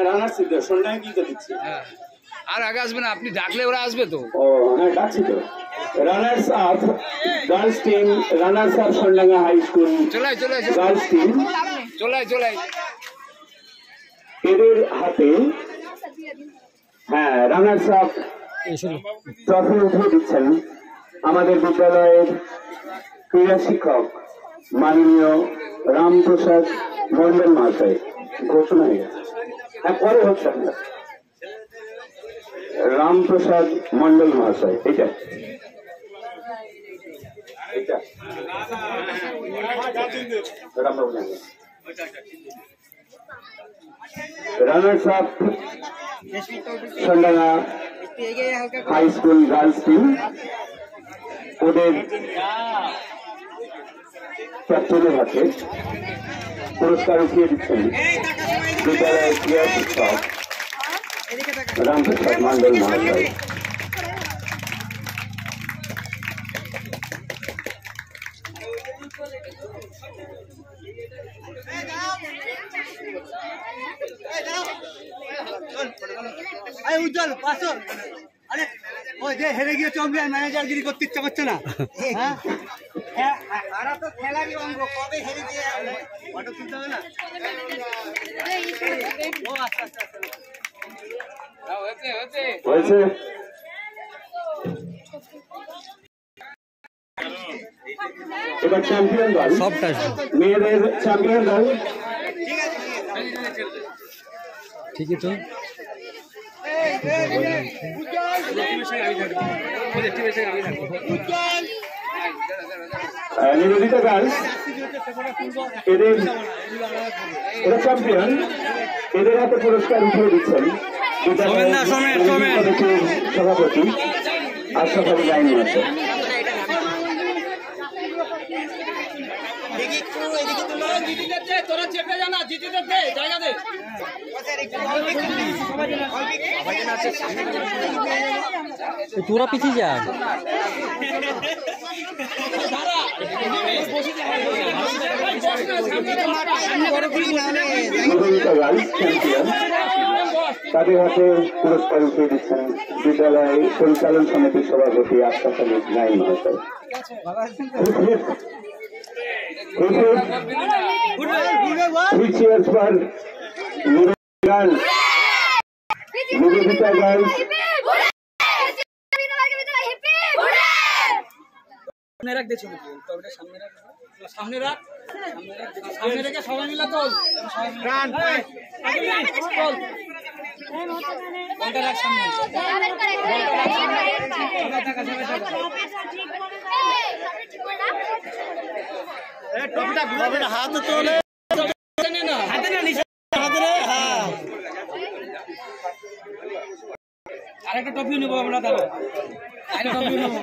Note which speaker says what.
Speaker 1: Runners সন্ধ্যায় কি দিচ্ছে?
Speaker 2: আর আগে আসবে না, আপনি ডাকলে ওরা আসবে তো।
Speaker 1: ও হ্যাঁ, ডাকছি তো। Runners up girls team, runners up Sondanga high school girls team,
Speaker 2: চলাই
Speaker 1: এদের হাতে হ্যাঁ রানার্স আপ ট্রফি উঠে দিচ্ছেন আমাদের বিদ্যালয়ের ক্রীড়া শিক্ষক মাননীয় রামপ্রসাদ মন্ডল মহাশয়। ঘোষণা হয়ে গেছে, হ্যাঁ পরে হচ্ছে আপনার রামপ্রসাদ মন্ডল মহাশয়। এটা runners up Sondanga high school girls team, ওদের ক্যাপ্টেনের হাতে পুরস্কার উঠিয়ে দিচ্ছেন বিদ্যালয়ের ক্রীড়া শিক্ষক রামপ্রসাদ মন্ডল মহাশয়।
Speaker 3: উজ্জ্বল পাঁচশো। আরে ওই যে হেরে গিয়ে চম্পিয়ন ম্যানেজারগিরি করতে ইচ্ছা করছে না? হ্যাঁ হারা তো খেলারই অঙ্গ, কবে হেরে গিয়ে ফটো তুলতে হবে না? ও আচ্ছা আচ্ছা
Speaker 1: হয়েছে। এবার চ্যাম্পিয়ন দল, মেয়েদের চ্যাম্পিয়ন দল।
Speaker 2: ঠিকই তো।
Speaker 1: নিবেদিতা গার্লস, এদের চ্যাম্পিয়ন, এদের হাতে পুরস্কার উঠিয়ে দিচ্ছেন সভাপতি আশরাফ আলী লাইন মাস্টার।
Speaker 4: তোরা পিছিয়ে যা।
Speaker 1: তাদের হাতে পুরস্কার উঠিয়ে দিচ্ছেন বিদ্যালয় পরিচালন সমিতির সভাপতি আশরাফ আলী লাইন মহাশয়। নিবেদিতা গার্লস,
Speaker 3: সামনে রাখ, সামনে রেখে সবাই মিলে তোল। হাতে তোলে, আরেকটা টপি নেবো আমরা, তাহলে আরেকটা টপি নেবো।